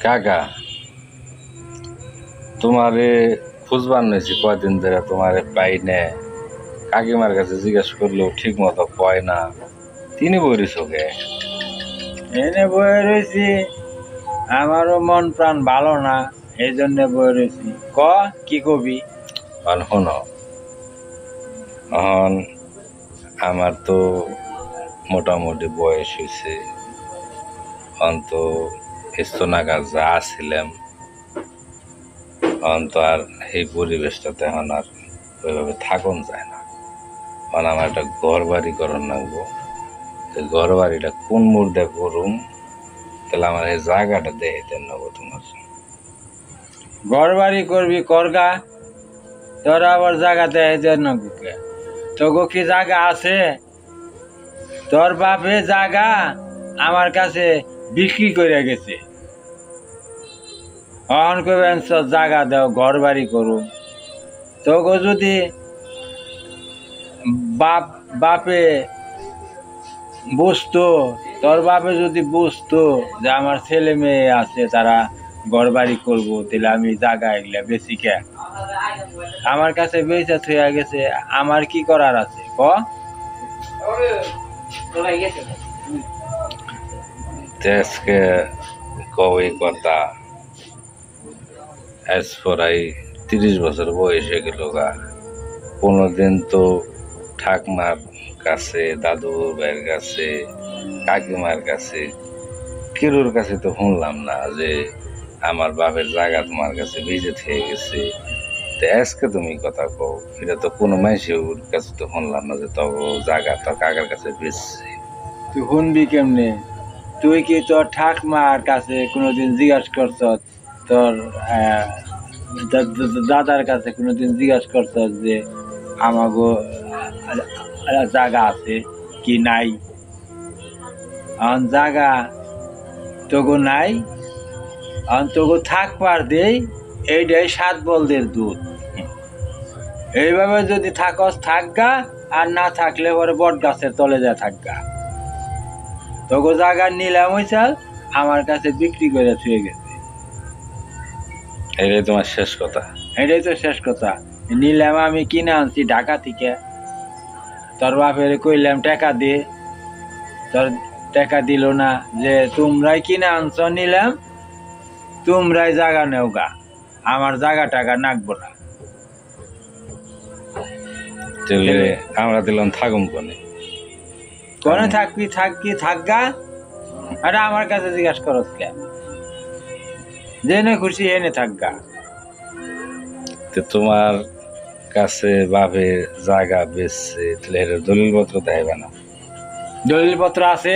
কাকা তোমারে খুঁজবার নিয়েছি কয়দিন ধরে, তোমারে পাই না। কাকিমার কাছে জিজ্ঞেস করলেও ঠিক মতো কয় না। তিনি বলিস ওকে এনে বয়ে রয়েছি, আমারও মন প্রাণ ভালো না, এই জন্য বয়ে রয়েছি। কি কবি? শোনো, এখন আমার তো মোটামুটি বয়স হয়েছে, অন্ত স্তনাগার যা ছিলাম অন্ত আর এই পরিবেশটাতে এখন আর ওইভাবে থাকুন যায় না। এখন আমার একটা ঘর বাড়ি করার লাগবো। ঘর বাড়িটা কোন মুহূর্তে করুম, তাহলে আমার এই জায়গাটা দেখে দেন নেবো তোমার। ঘর বাড়ি করবি করগা, তোর আবার জায়গা দেয় জন্য বুকে তোকে কি জায়গা আছে? তোর বাপে জায়গা আমার কাছে বিক্রি করে গেছে। অহন করবেন জায়গা দাও, ঘর বাড়ি করুন। তোকে যদি বাপে বুঝতো, তোর বাপে যদি বুঝতো যে আমার ছেলে মেয়ে আছে, তারা ঘর বাড়ি করবো, তাহলে আমি জায়গা এগুলা বেশি কে আমার কাছে বেঁচে থইয়া গেছে। আমার কি করার আছে আজকে কই কথা, আজ প্রায় 30 বছর বয়স হয়ে গেল গা। কোনোদিন তো ঠাকমার কাছে, দাদু ভাইয়ের কাছে, কাকিমার কাছে, কেরুর কাছে তো শুনলাম না যে আমার বাপের জায়গা তোমার কাছে ভিজে থেকে গেছে। তো আজকে তুমি কথা কও, এটা তো কোনো মানুষের কাছে তো শুনলাম না যে তোর জায়গা তোর কাকার কাছে বেচছে। তুই শুনবি কেমনে? তুই কি তোর ঠাকমার কাছে কোনোদিন জিজ্ঞাসা করছ? তোর দাদার কাছে কোনোদিন জিজ্ঞাসা করছ যে আমাগো জায়গা আছে কি নাই? জায়গা তোগো নাই, তোগো থাকবার দেই, এইটাই 7 বলদের দুধ। এইভাবে যদি থাকস থাকগা, আর না থাকলে পরে বট গাছের তলে যা থাকগা। তোগো জায়গা নিলাম হইছাল, আমার কাছে বিক্রি করে থুয়ে গেছে। এটাই তোমার শেষ কথা? এটাই তো শেষ কথা। নিলাম, আমি কিনে আনছি ঢাকা থেকে। তোর বাপের কইলাম টাকা দে, তোর টাকা দিল না। যে তোমরাই কিনে আনছ, নিলাম, তোমরাই জায়গা নেও গা, আমার জায়গা টাকা নাকবো না। আমরা দিলাম থাকুম কোনে? কোনে থাকবি? থাকগা। আরে আমার কাছে জিজ্ঞাসা করস কেন? জেনে খুশি এনে থাকগা। তোমার কাছে বাপে জায়গা বেচছে, তাহলে দলিল পত্র দেখাইবে না? দলিল পত্র আছে।